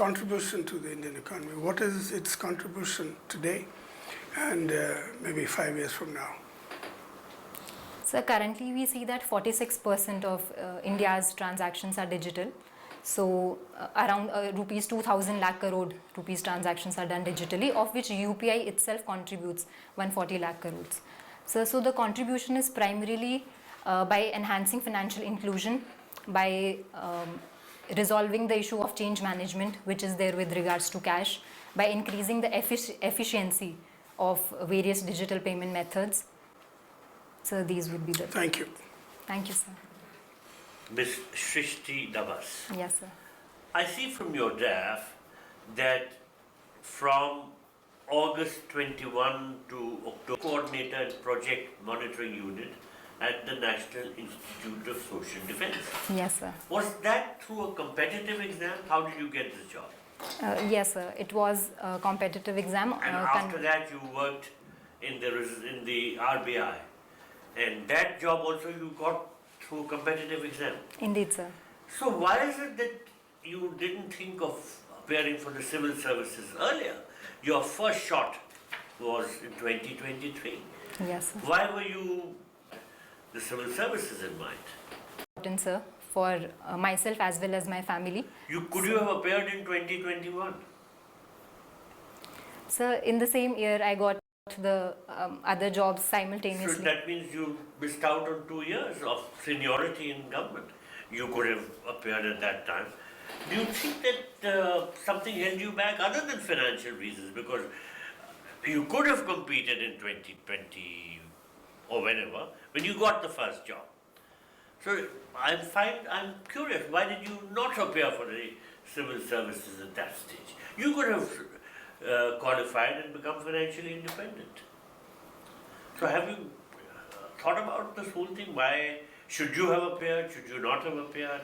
contribution to the Indian economy? What is its contribution today and maybe 5 years from now? So currently we see that 46% of India's transactions are digital. So around rupees 2,000 lakh crore rupees transactions are done digitally, of which UPI itself contributes 140 lakh crores. So the contribution is primarily by enhancing financial inclusion, by resolving the issue of change management, which is there with regards to cash, by increasing the efficiency of various digital payment methods. So these would be the... Thank you. Thank you, sir. Ms. SRISHTI. Yes, sir. I see from your draft that from August 21 to October, Coordinator and Project Monitoring Unit at the National Institute of Social Defense. Yes, sir. Was that through a competitive exam? How did you get this job? Yes, sir. It was a competitive exam. And after that you worked in the RBI. And that job also you got through competitive exam. Indeed, sir. So why is it that you didn't think of appearing for the civil services earlier? Your first shot was in 2023. Yes, sir. Why were you the civil services in mind? Important, sir, for myself as well as my family. Could you have appeared in 2021? Sir, in the same year I got the other jobs simultaneously. So that means you missed out on 2 years of seniority in government. You could have appeared at that time. Do you think that something held you back other than financial reasons? Because you could have competed in 2020 or whenever, when you got the first job. So I'm curious, why did you not appear for the civil services at that stage? You could have qualified and become financially independent. So have you thought about this whole thing? Why should you have appeared? Should you not have appeared?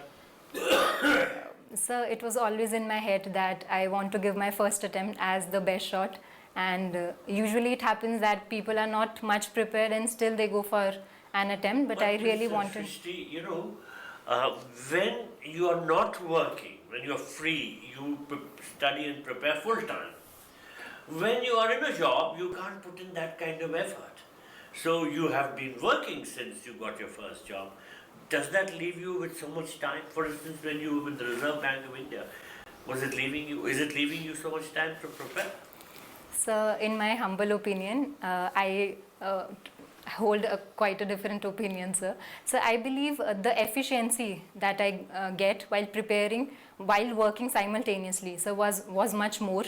Sir, it was always in my head that I want to give my first attempt as the best shot, and usually it happens that people are not much prepared and still they go for an attempt, but I really wanted... SRISHTI, you know, when you are not working, when you are free, you study and prepare full time. When you are in a job, you can't put in that kind of effort. So you have been working since you got your first job. Does that leave you with so much time? For instance, when you were with the Reserve Bank of India, is it leaving you so much time to prepare? So, in my humble opinion, I hold quite a different opinion, sir. So I believe the efficiency that I get while preparing, while working simultaneously, so was much more,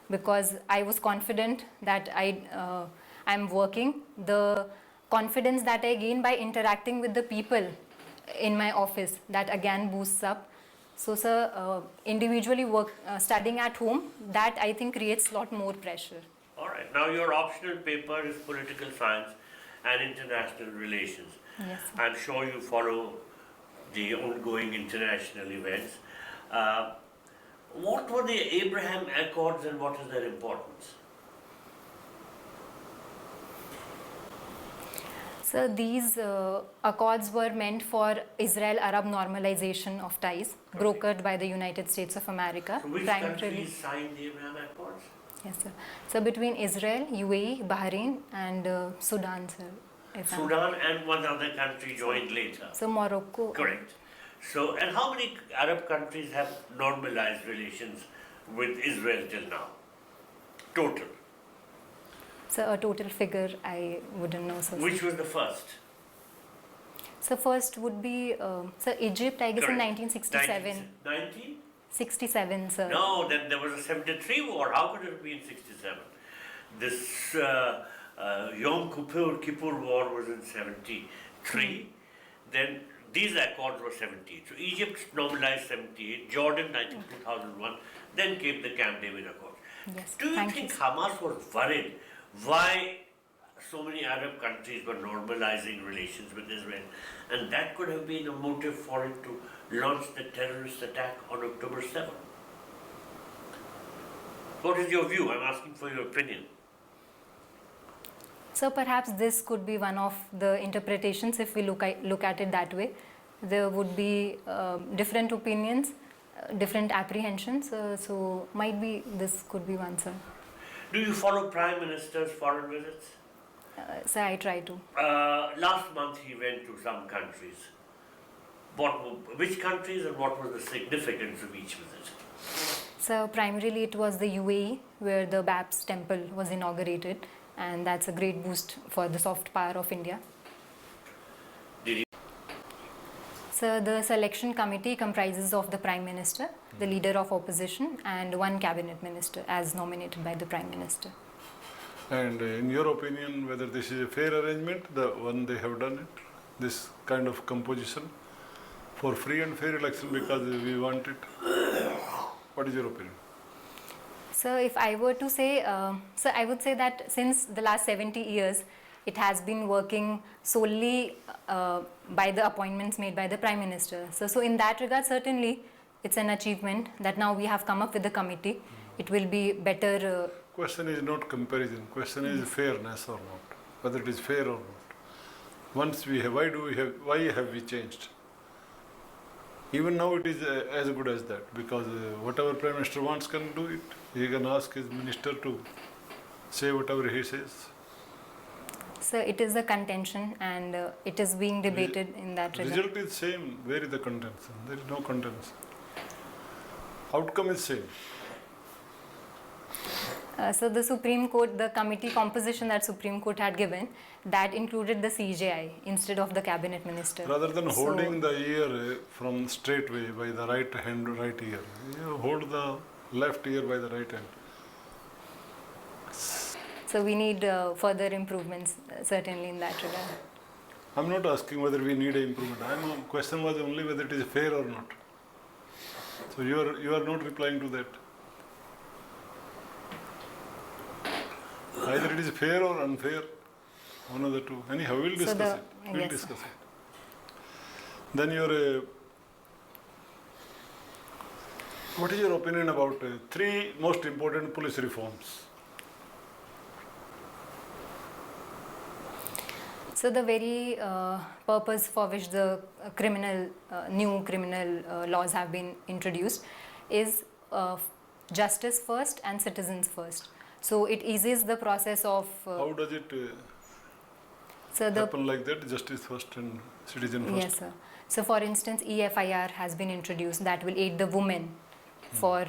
because I was confident that I'm working. The confidence that I gain by interacting with the people in my office, that again boosts up. So sir, individually studying at home, that I think creates a lot more pressure. All right. Now your optional paper is political science and international relations. Yes, sir. I'm sure you follow the ongoing international events. What were the Abraham Accords and what is their importance? So these accords were meant for Israel-Arab normalization of ties, brokered by the United States of America. So which countries signed the Abraham Accords? Yes, sir. So between Israel, UAE, Bahrain and Sudan, sir. Sudan and one other country joined later. So Morocco. Correct. So, and how many Arab countries have normalized relations with Israel till now? Total. So a total figure I wouldn't know. So which was the first? So first would be Egypt, I guess. Correct. In 1967. 1967, sir. No, then there was a 73 war. How could it be in 67? This Yom Kippur war was in 73. Then these accords were 78. So Egypt normalized 78, Jordan, I think 2001, then came the Camp David Accords. Yes. Do you think Hamas was worried why so many Arab countries were normalizing relations with Israel, and that could have been a motive for it to launch the terrorist attack on October 7? What is your view? I'm asking for your opinion. So perhaps this could be one of the interpretations if we look at it that way. There would be different opinions. different apprehensions. So might be this could be one, sir. Do you follow Prime Minister's foreign visits? So I try to. Last month he went to some countries. Which countries and what was the significance of each visit? So primarily it was the UAE where the BAPS temple was inaugurated, and that's a great boost for the soft power of India. Did he? So the selection committee comprises of the Prime Minister, the Leader of Opposition, and one Cabinet Minister as nominated by the Prime Minister. And in your opinion, whether this is a fair arrangement, the one they have done it, this kind of composition for free and fair election because we want it? What is your opinion? So if I were to say, so I would say that since the last 70 years, it has been working solely by the appointments made by the Prime Minister. So in that regard, certainly it's an achievement that now we have come up with a committee. It will be better. Question is not comparison. Question is fairness or not. Whether it is fair or not. Once we have, why have we changed? Even now it is as good as that because whatever Prime Minister wants can do it. He can ask his minister to say whatever he says. So it is a contention and it is being debated in that regard. Result is same. Where is the contention? There is no contention. Outcome is same. So the Supreme Court, the committee composition that Supreme Court had given, that included the CJI instead of the Cabinet Minister. Rather than holding the ear from straight way by the right ear, you hold the left ear by the right hand. So we need further improvements, certainly in that regard. I'm not asking whether we need an improvement. My question was only whether it is fair or not. So you are not replying to that. Either it is fair or unfair, one of the two. Anyhow, we'll discuss it. We'll discuss it. Then what is your opinion about three most important police reforms? So the very purpose for which the new criminal laws have been introduced is justice first and citizens first. So it eases the process of. How does it happen like that? Justice first and citizen first. Yes, sir. So for instance, EFIR has been introduced that will aid the women for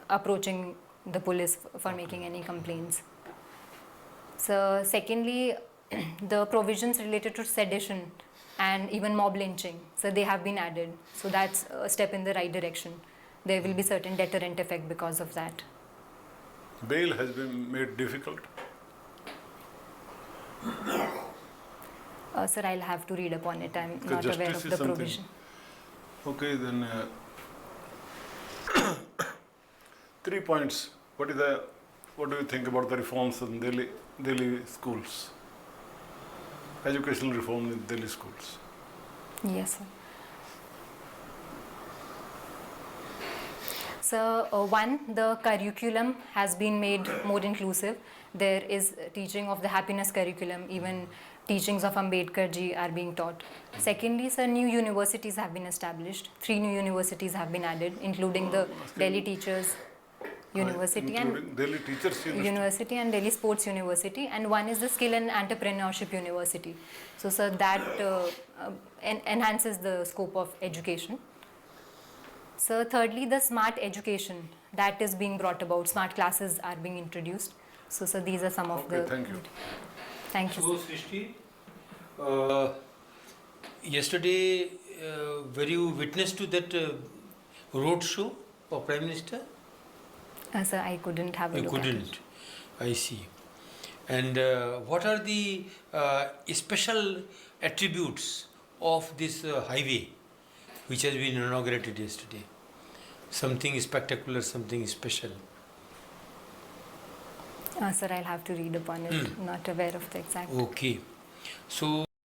approaching the police for making any complaints. So secondly, the provisions related to sedition and even mob lynching, so they have been added. So that's a step in the right direction. There will be certain deterrent effect because of that. Bail has been made difficult. Sir, I'll have to read upon it. I'm not aware of the provision. Okay, then 3 points. What do you think about the reforms in Delhi schools? Educational reform in Delhi schools. Yes, sir. So one, the curriculum has been made more inclusive. There is teaching of the happiness curriculum, even teachings of Ambedkar ji are being taught. Secondly, sir, new universities have been established. 3 new universities have been added, including the Delhi Teachers University and Delhi Teachers University and Delhi Sports University, and one is the Skill and Entrepreneurship University. So, sir, that enhances the scope of education. So, thirdly, the smart education that is being brought about. Smart classes are being introduced. So, sir, these are some of the. Thank you. Thank you. So, Srishti, yesterday, were you witness to that road show of Prime Minister? Sir, I couldn't have a You look at it. couldn't. I see. And what are the special attributes of this highway which has been inaugurated yesterday? Something spectacular, something special. Sir, I'll have to read upon it. Not aware of the exact. Okay. So